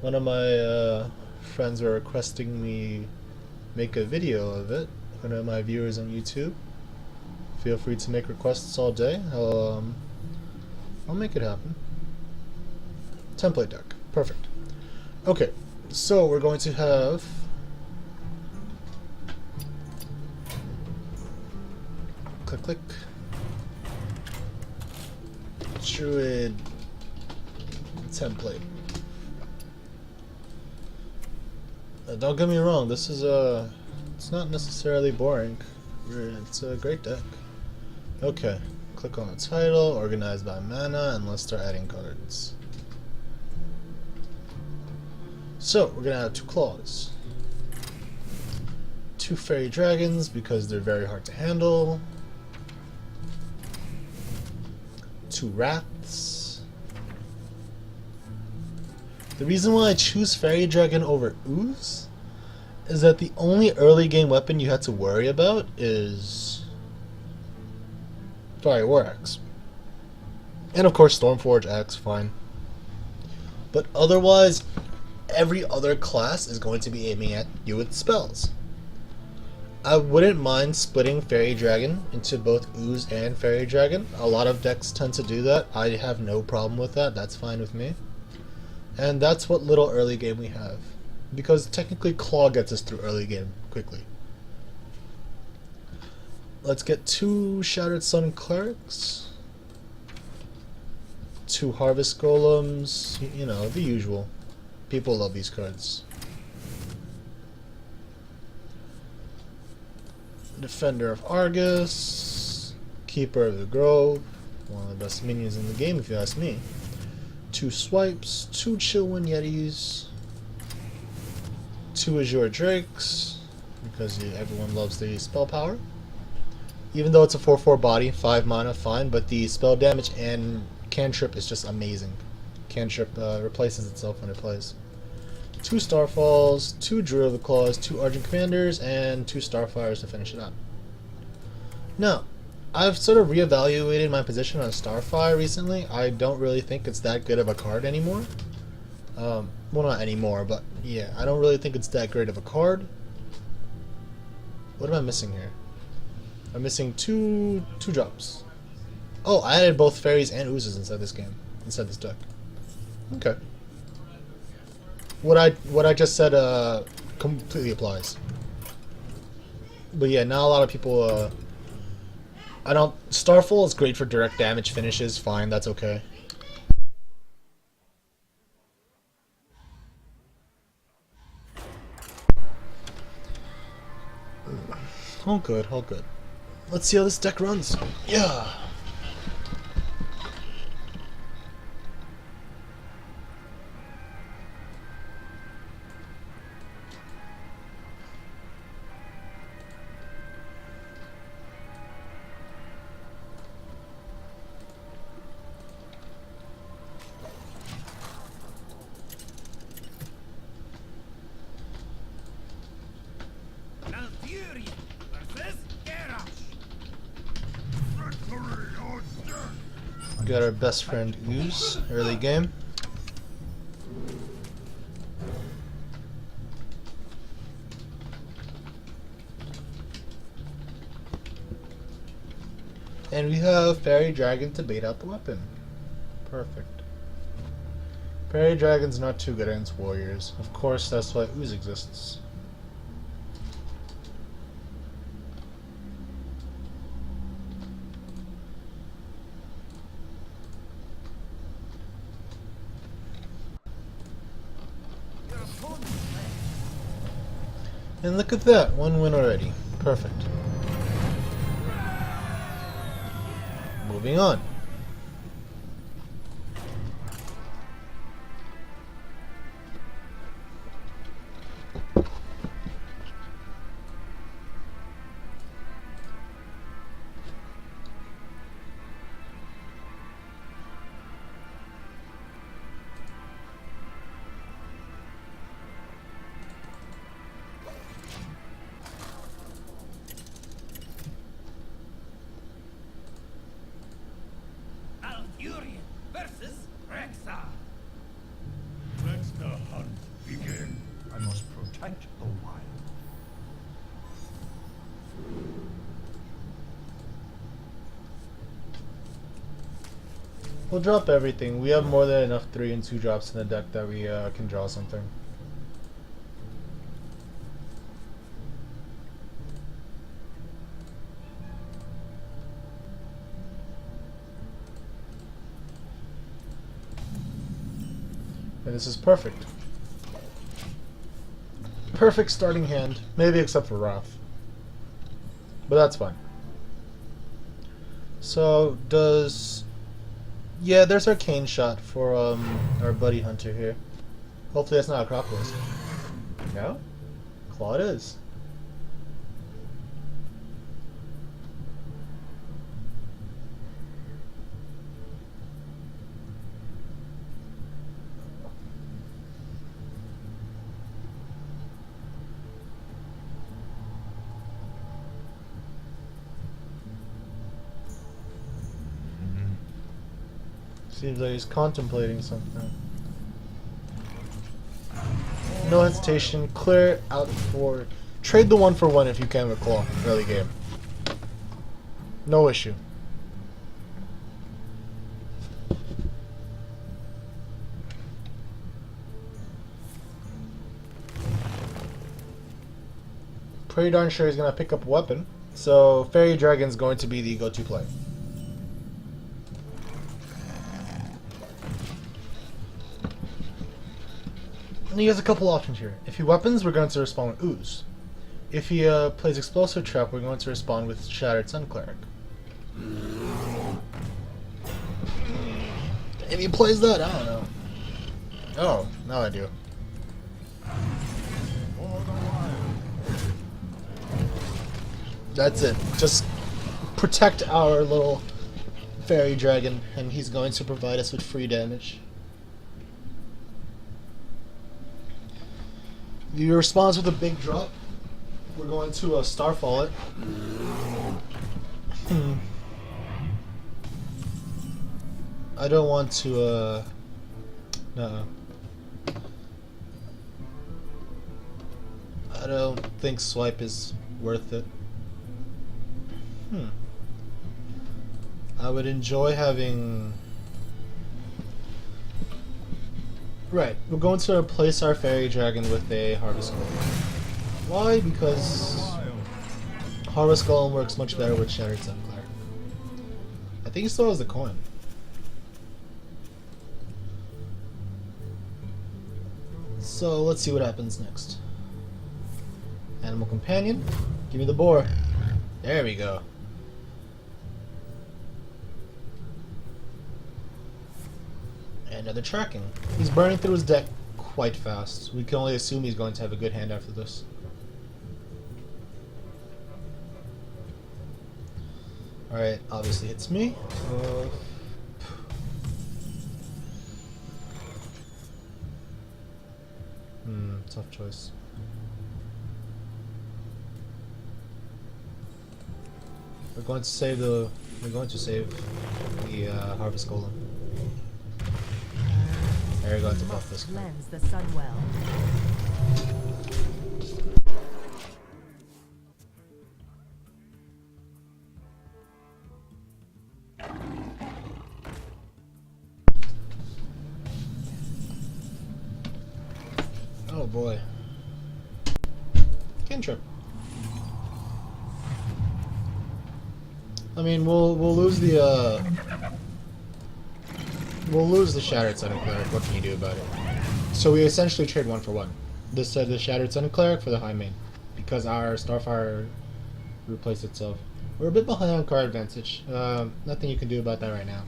One of my friends were requesting me make a video of it. One of my viewers on YouTube. Feel free to make requests all day. I'll make it happen. Template deck. Perfect. Okay, so we're going to have click. Druid template. Don't get me wrong, this is it's not necessarily boring. It's a great deck. Okay, click on the title, organized by mana, and let's start adding cards. So, we're gonna have 2 claws. 2 Faerie Dragons, because they're very hard to handle. 2 Wraths. The reason why I choose Faerie Dragon over Ooze is that the only early game weapon you had to worry about is Fire War Axe. And of course Stormforge Axe, fine. But otherwise, every other class is going to be aiming at you with spells. I wouldn't mind splitting Faerie Dragon into both Ooze and Faerie Dragon. A lot of decks tend to do that. I have no problem with that. That's fine with me. And that's what little early game we have. Because technically Claw gets us through early game quickly. Let's get 2 Shattered Sun Clerics. 2 Harvest Golems. You know, the usual. People love these cards. Defender of Argus, Keeper of the Grove, one of the best minions in the game if you ask me. 2 Swipes, 2 Chillwind Yetis, 2 Azure Drakes, because everyone loves the spell power. Even though it's a 4/4 body, 5 mana, fine, but the spell damage and cantrip is just amazing. Cantrip replaces itself when it plays. 2 Starfalls, 2 Druid of the Claws, 2 Argent Commanders, and 2 Starfires to finish it up. Now, I've sort of reevaluated my position on Starfire recently. I don't really think it's that good of a card anymore. Well, not anymore, but yeah, I don't really think it's that great of a card. What am I missing here? I'm missing two drops. Oh, I added both fairies and oozes inside this game, inside this deck. Okay. What I just said completely applies. But yeah, not a lot of people. Starfall is great for direct damage finishes. Fine, that's okay. All good, all good. Let's see how this deck runs. Yeah. We got our best friend Ooze, early game. And we have Faerie Dragon to bait out the weapon. Perfect. Faerie Dragon's not too good against warriors. Of course, that's why Ooze exists. And look at that, 1 win already. Perfect. Moving on. Let's the hunt. We'll drop everything. We have more than enough 3 and 2 drops in the deck that we can draw something. And this is perfect. Perfect starting hand. Maybe except for Wrath. But that's fine. So, does... Yeah, there's Arcane Shot for our buddy Hunter here. Hopefully that's not Acropolis. No? Claw it is. Seems like he's contemplating something. No hesitation. Clear out for... Trade the 1 for 1 if you can with Claw early game. No issue. Pretty darn sure he's going to pick up a weapon. So Faerie Dragon's going to be the go-to play. And he has a couple options here. If he weapons, we're going to respond with Ooze. If he plays Explosive Trap, we're going to respond with Shattered Sun Cleric. If he plays that, I don't know. Oh, now I do. That's it. Just protect our little Faerie Dragon, and he's going to provide us with free damage. He responds with a big drop. We're going to Starfall it. I don't want to, no. I don't think swipe is worth it. I would enjoy having... Right, we're going to replace our Faerie Dragon with a Harvest Golem. Why? Because Harvest Golem works much better with Shattered Sun Cleric. I think he still has the coin. So let's see what happens next. Animal Companion, give me the boar. There we go. Another tracking. He's burning through his deck quite fast. We can only assume he's going to have a good hand after this. Alright, obviously hits me. Tough choice. We're going to save the Harvest Golem. There we go to buff this guy. Cleanse the sun well. Oh boy. Cantrip. I mean, we'll lose the Shattered Sun Cleric. What can you do about it? So we essentially trade 1 for 1. The Shattered Sun Cleric for the high main, because our Starfire replaced itself. We're a bit behind on card advantage. Nothing you can do about that right now.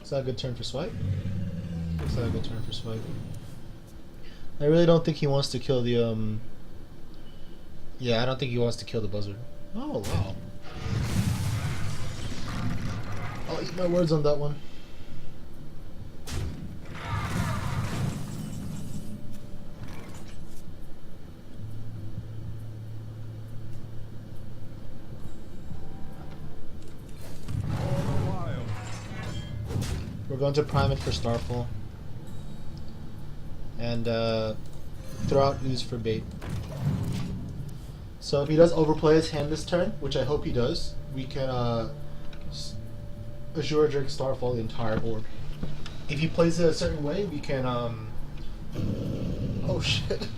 Is that a good turn for swipe? Looks like a good turn for swipe. I really don't think he wants to kill the Yeah, I don't think he wants to kill the buzzard. Oh wow. I'll eat my words on that one. We're going to prime it for Starfall. And throw out Ooze for bait. So if he does overplay his hand this turn, which I hope he does, we can Azure Drake Starfall the entire board. If he plays it a certain way, we can oh shit.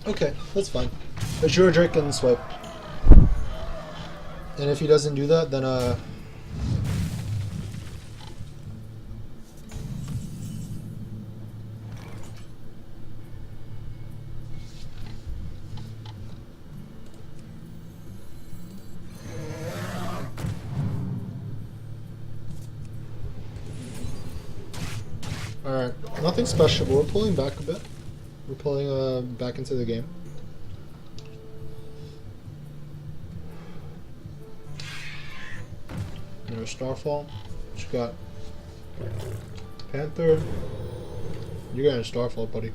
Okay, that's fine. Azure Drake can swipe. And if he doesn't do that, then alright, nothing special, but we're pulling back a bit. We're pulling back into the game. There's Starfall. What you got? Panther. You're getting Starfall, buddy.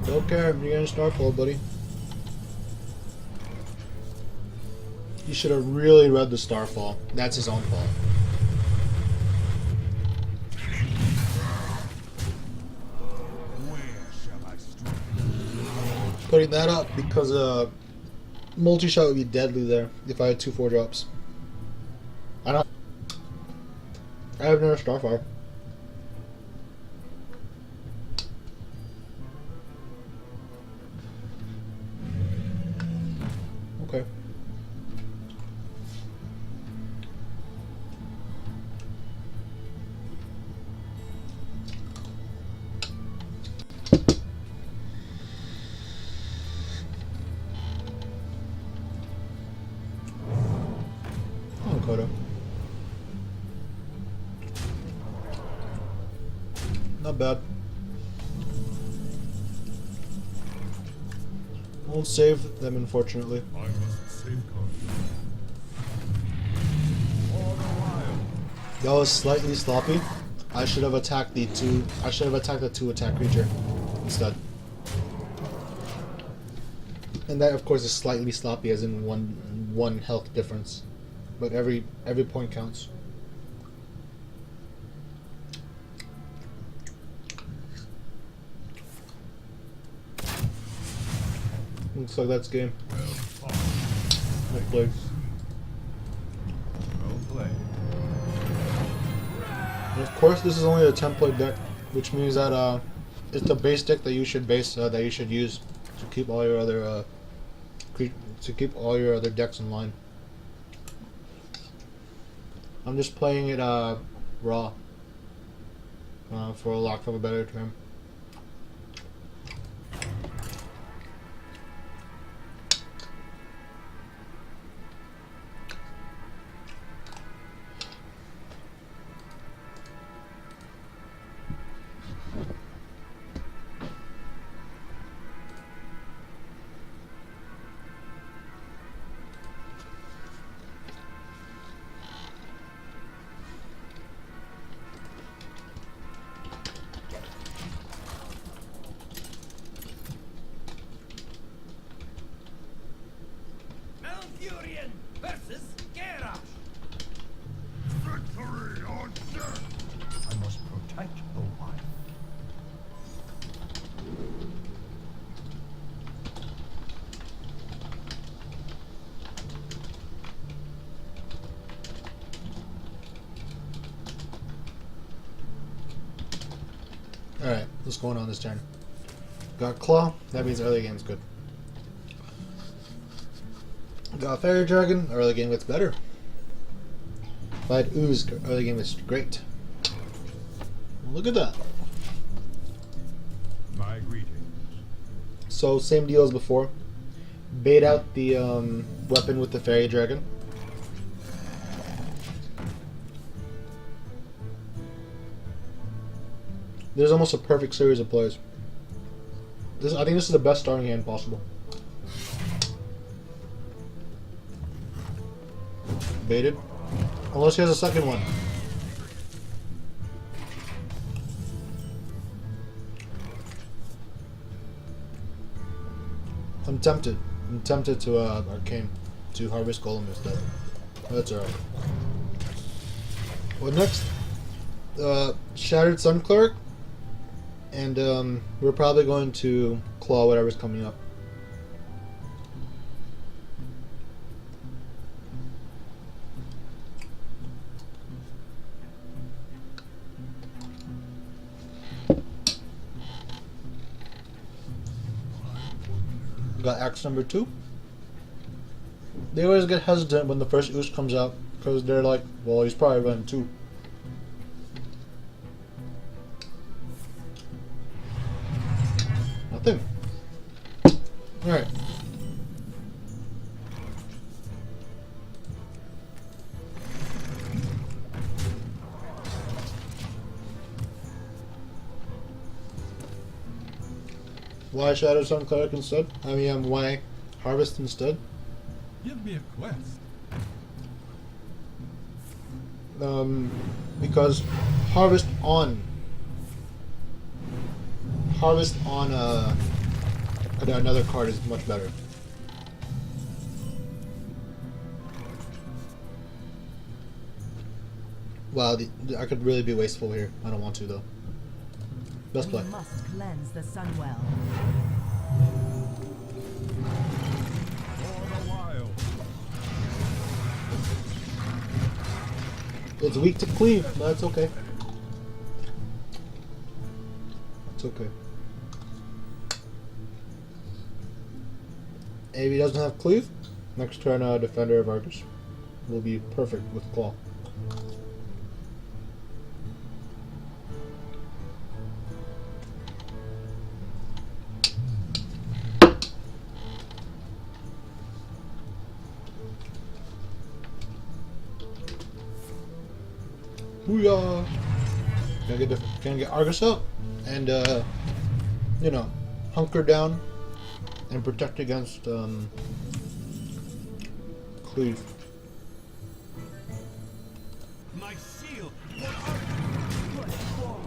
Don't care. You're getting Starfall, buddy. He should have really read the Starfall. That's his own fault. Putting that up because multi-shot would be deadly there if I had 2 4-drops. I have no Starfire. Okay. Not bad. Won't save them, unfortunately. I must safeguard you. That was slightly sloppy. I should have attacked the 2. I should have attacked the 2-attack creature instead. And that, of course, is slightly sloppy, as in one health difference. But every point counts. Looks like that's game. Well played. Well played. And of course, this is only a template deck, which means that it's the base deck that you should use to keep all your other decks in line. I'm just playing it raw, for lack of a better term. Victory or death! I must protect the wild. Alright, what's going on this turn? Got Claw, that means early game's good. Got Faerie Dragon, early game gets better. If I had Ooze, early game is great. Look at that. My greetings. So, same deal as before. Bait out the weapon with the Faerie Dragon. There's almost a perfect series of plays. I think this is the best starting hand possible. Baited. Unless he has a second one. I'm tempted. I'm tempted to Arcane, to Harvest Golem instead. That's alright. What next? Shattered Sun Cleric, and we're probably going to claw whatever's coming up. Got axe number 2. They always get hesitant when the first Ooze comes out because they're like, well, he's probably running 2. Nothing. Alright. Why Shattered Sun Cleric instead? I mean, why Harvest instead? Give me a quest. Because Harvest on another card is much better. Wow, I could really be wasteful here. I don't want to though. Best play. We must cleanse the Sunwell. For the wild. It's weak to cleave, but that's okay. It's okay. If he doesn't have cleave, next turn Defender of Argus will be perfect with claw. Booyah! Gonna get Argus out and you know, hunker down and protect against cleave. My shield. Push forward.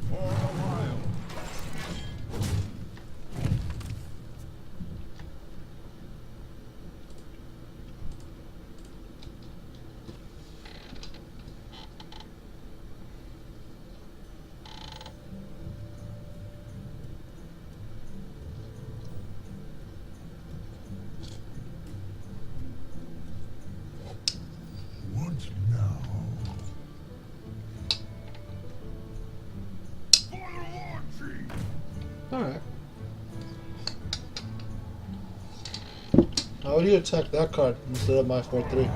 For the wild. What now? For the launching. Alright. How would you attack that card instead of my 4/3?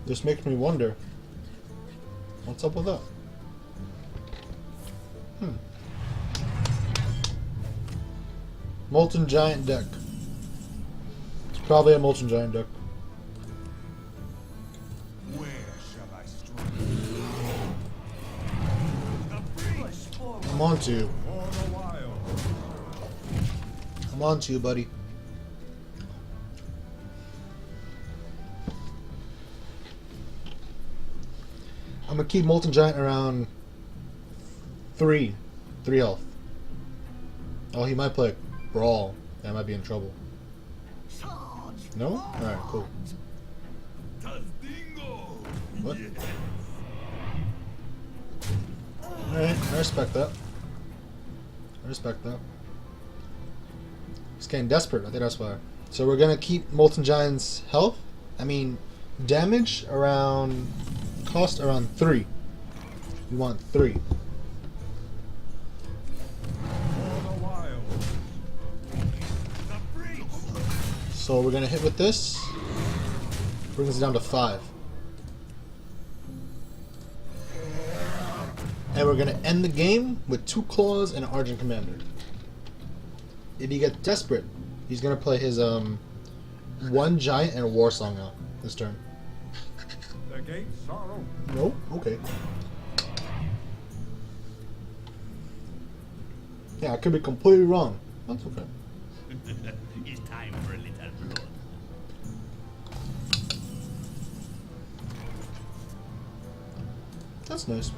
This makes me wonder. What's up with that? Molten Giant deck. It's probably a Molten Giant deck. Where shall I strike? The breach. Push forward. I'm on to you. For the wild. I'm on to you, buddy. I'm gonna keep Molten Giant around 3 health. Oh, he might play Brawl. I might be in trouble. Charge. No? Alright, cool. Tasdingo. What? Yes. Alright, I respect that. I respect that. He's getting desperate, I think that's why. So we're gonna keep Molten Giant's health. I mean, damage around... cost around 3. We want 3. So we're gonna hit with this. Brings it down to 5. And we're gonna end the game with 2 claws and an Argent Commander. If he gets desperate, he's gonna play his 1 giant and a War Song out this turn. The gates are open. Nope. Okay. Yeah, I could be completely wrong. That's okay. It's time for a little blood. That's nice.